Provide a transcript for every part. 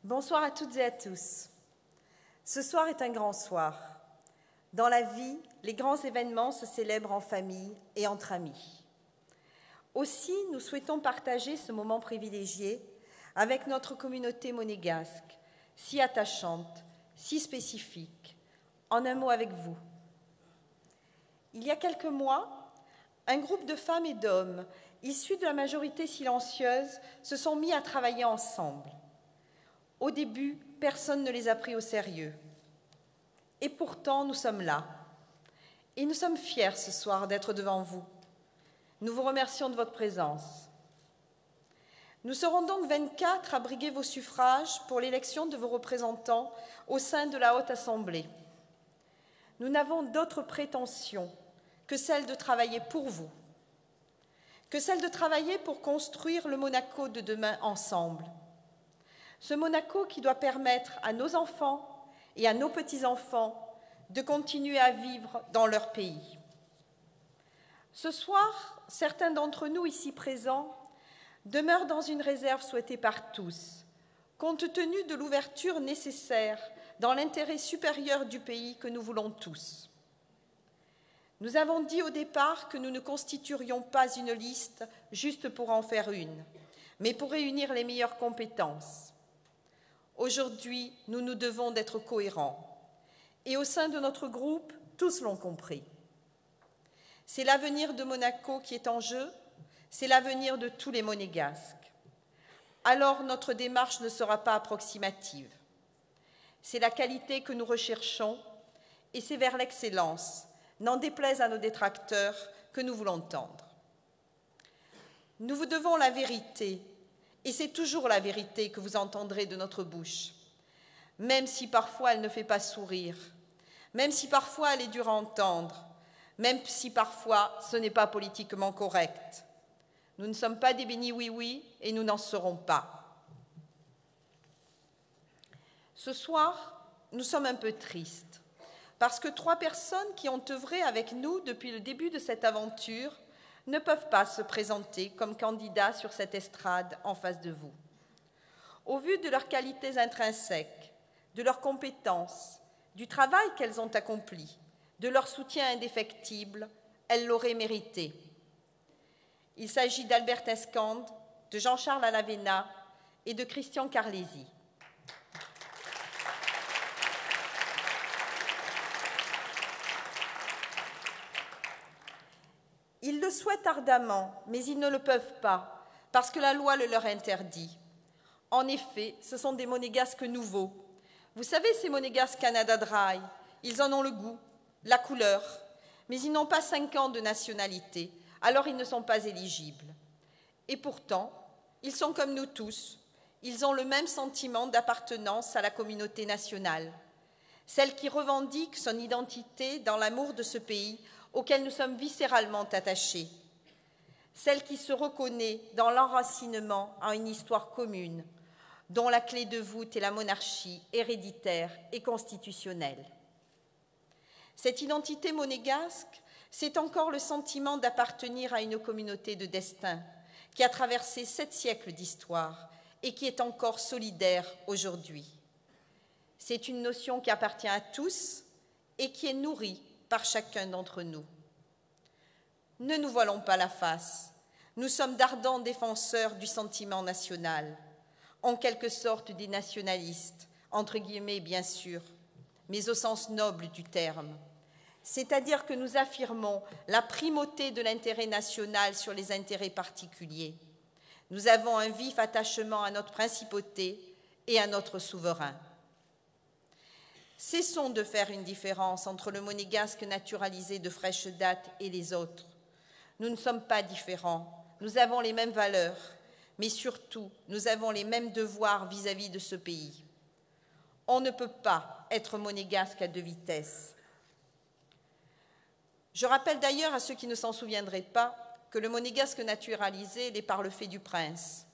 Bonsoir à toutes et à tous. Ce soir est un grand soir. Dans la vie, les grands événements se célèbrent en famille et entre amis. Aussi, nous souhaitons partager ce moment privilégié avec notre communauté monégasque, si attachante, si spécifique. En un mot avec vous. Il y a quelques mois, un groupe de femmes et d'hommes issus de la majorité silencieuse se sont mis à travailler ensemble. Au début, personne ne les a pris au sérieux. Et pourtant, nous sommes là. Et nous sommes fiers ce soir d'être devant vous. Nous vous remercions de votre présence. Nous serons donc 24 à briguer vos suffrages pour l'élection de vos représentants au sein de la Haute Assemblée. Nous n'avons d'autre prétention que celle de travailler pour vous, que celle de travailler pour construire le Monaco de demain ensemble. Ce Monaco qui doit permettre à nos enfants et à nos petits-enfants de continuer à vivre dans leur pays. Ce soir, certains d'entre nous ici présents demeurent dans une réserve souhaitée par tous, compte tenu de l'ouverture nécessaire dans l'intérêt supérieur du pays que nous voulons tous. Nous avons dit au départ que nous ne constituerions pas une liste juste pour en faire une, mais pour réunir les meilleures compétences. Aujourd'hui, nous nous devons d'être cohérents. Et au sein de notre groupe, tous l'ont compris. C'est l'avenir de Monaco qui est en jeu, c'est l'avenir de tous les Monégasques. Alors notre démarche ne sera pas approximative. C'est la qualité que nous recherchons et c'est vers l'excellence, n'en déplaise à nos détracteurs, que nous voulons tendre. Nous vous devons la vérité et c'est toujours la vérité que vous entendrez de notre bouche, même si parfois elle ne fait pas sourire, même si parfois elle est dure à entendre, même si parfois ce n'est pas politiquement correct. Nous ne sommes pas des bénis oui-oui et nous n'en serons pas. Ce soir, nous sommes un peu tristes parce que 3 personnes qui ont œuvré avec nous depuis le début de cette aventure ne peuvent pas se présenter comme candidats sur cette estrade en face de vous. Au vu de leurs qualités intrinsèques, de leurs compétences, du travail qu'elles ont accompli, de leur soutien indéfectible, elles l'auraient mérité. Il s'agit d'Albert Escande, de Jean-Charles Alavena et de Christian Carlési. Ils le souhaitent ardemment, mais ils ne le peuvent pas, parce que la loi le leur interdit. En effet, ce sont des monégasques nouveaux. Vous savez, ces monégasques Canada Dry, ils en ont le goût, la couleur, mais ils n'ont pas 5 ans de nationalité, alors ils ne sont pas éligibles. Et pourtant, ils sont comme nous tous, ils ont le même sentiment d'appartenance à la communauté nationale, celle qui revendique son identité dans l'amour de ce pays auquel nous sommes viscéralement attachés, celle qui se reconnaît dans l'enracinement à une histoire commune, dont la clé de voûte est la monarchie héréditaire et constitutionnelle. Cette identité monégasque, c'est encore le sentiment d'appartenir à une communauté de destin qui a traversé 7 siècles d'histoire et qui est encore solidaire aujourd'hui. C'est une notion qui appartient à tous et qui est nourrie par chacun d'entre nous. Ne nous voilons pas la face, nous sommes d'ardents défenseurs du sentiment national, en quelque sorte des nationalistes, entre guillemets bien sûr, mais au sens noble du terme. C'est-à-dire que nous affirmons la primauté de l'intérêt national sur les intérêts particuliers. Nous avons un vif attachement à notre principauté et à notre souverain. Cessons de faire une différence entre le monégasque naturalisé de fraîche date et les autres. Nous ne sommes pas différents, nous avons les mêmes valeurs, mais surtout, nous avons les mêmes devoirs vis-à-vis de ce pays. On ne peut pas être monégasque à 2 vitesses. Je rappelle d'ailleurs à ceux qui ne s'en souviendraient pas que le monégasque naturalisé l'est par le fait du prince.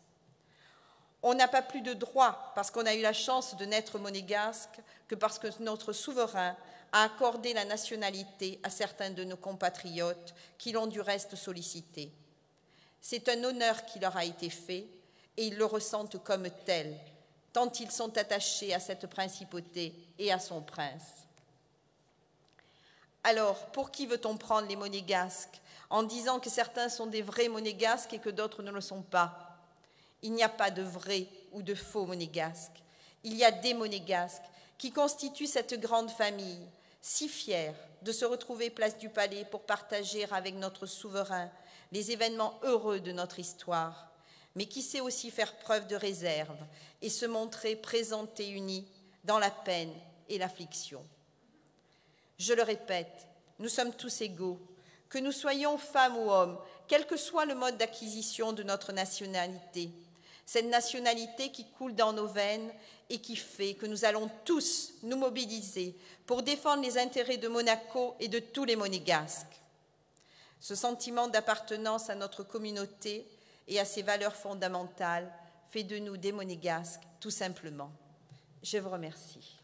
On n'a pas plus de droits parce qu'on a eu la chance de naître monégasque que parce que notre souverain a accordé la nationalité à certains de nos compatriotes qui l'ont du reste sollicité. C'est un honneur qui leur a été fait et ils le ressentent comme tel, tant ils sont attachés à cette principauté et à son prince. Alors, pour qui veut-on prendre les monégasques en disant que certains sont des vrais monégasques et que d'autres ne le sont pas? Il n'y a pas de vrais ou de faux monégasques. Il y a des monégasques qui constituent cette grande famille, si fière de se retrouver place du Palais pour partager avec notre souverain les événements heureux de notre histoire, mais qui sait aussi faire preuve de réserve et se montrer présente et unie dans la peine et l'affliction. Je le répète, nous sommes tous égaux, que nous soyons femmes ou hommes, quel que soit le mode d'acquisition de notre nationalité, cette nationalité qui coule dans nos veines et qui fait que nous allons tous nous mobiliser pour défendre les intérêts de Monaco et de tous les monégasques. Ce sentiment d'appartenance à notre communauté et à ses valeurs fondamentales fait de nous des monégasques, tout simplement. Je vous remercie.